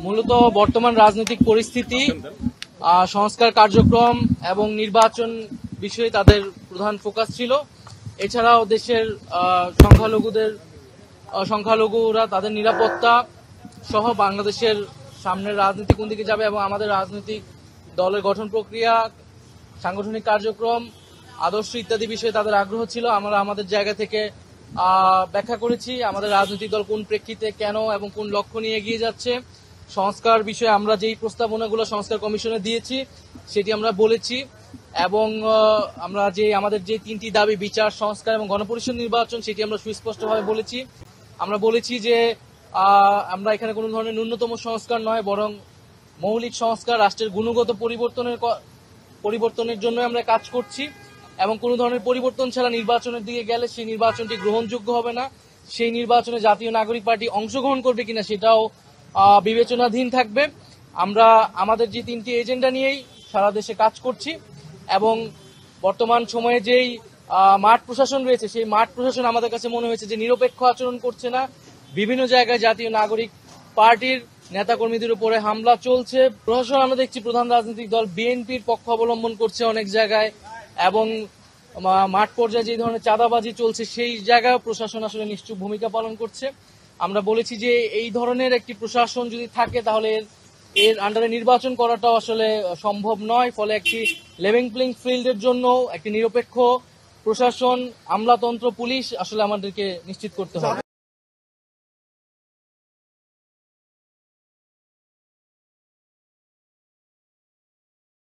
মূলত বর্তমান রাজনৈতিক পরিস্থিতি, সংস্কার কার্যক্রম এবং নির্বাচন বিষয়ে তাদের প্রধান ফোকাস ছিল। এছাড়াও দেশের সংখ্যালঘুরা তাদের নিরাপত্তা সহ বাংলাদেশের সামনের রাজনীতি কোন দিকে যাবে এবং আমাদের রাজনৈতিক দলের গঠন প্রক্রিয়া, সাংগঠনিক কার্যক্রম, আদর্শ ইত্যাদি বিষয়ে তাদের আগ্রহ ছিল। আমরা আমাদের জায়গা থেকে ব্যাখ্যা করেছি আমাদের রাজনৈতিক দল কোন প্রেক্ষিতে, কেন এবং কোন লক্ষ্য নিয়ে এগিয়ে যাচ্ছে। সংস্কার বিষয়ে আমরা যেই প্রস্তাবনাগুলো সংস্কার কমিশনে দিয়েছি সেটি আমরা বলেছি এবং আমরা আমাদের যে তিনটি দাবি, বিচার, সংস্কার এবং গণপরিষদ নির্বাচন, সেটি আমরা সুস্পষ্টভাবে বলেছি। আমরা বলেছি যে আমরা এখানে কোনো ধরনের ন্যূনতম সংস্কার নয়, বরং মৌলিক সংস্কার, রাষ্ট্রের গুণগত পরিবর্তনের জন্য আমরা কাজ করছি এবং কোনো ধরনের পরিবর্তন ছাড়া নির্বাচনের দিকে গেলে সেই নির্বাচনটি গ্রহণযোগ্য হবে না। সেই নির্বাচনে জাতীয় নাগরিক পার্টি অংশগ্রহণ করবে কিনা সেটাও বিবেচনাধীন থাকবে। আমরা আমাদের যে তিনটি এজেন্ডা নিয়েই সারা দেশে কাজ করছি এবং বর্তমান সময়ে যেই মাঠ প্রশাসন রয়েছে সেই মাঠ প্রশাসন আমাদের কাছে মনে হয়েছে যে নিরপেক্ষ আচরণ করছে না। বিভিন্ন জায়গায় জাতীয় নাগরিক পার্টির নেতাকর্মীদের উপরে হামলা চলছে। প্রশাসন আমরা দেখছি প্রধান রাজনৈতিক দল বিএনপির পক্ষ অবলম্বন করছে অনেক জায়গায় এবং মাঠ পর্যায়ে যে ধরনের চাঁদাবাজি চলছে সেই জায়গায় প্রশাসন আসলে নিশ্চুপ ভূমিকা পালন করছে। আমরা বলেছি যে এই ধরনের একটি প্রশাসন যদি থাকে তাহলে এর আন্ডারে নির্বাচন করাটাও আসলে সম্ভব নয়। ফলে একটি লেভেল প্লেইং ফিল্ডের জন্য একটি নিরপেক্ষ প্রশাসন, আমলাতন্ত্র, পুলিশ আসলে আমাদেরকে নিশ্চিত করতে হবে।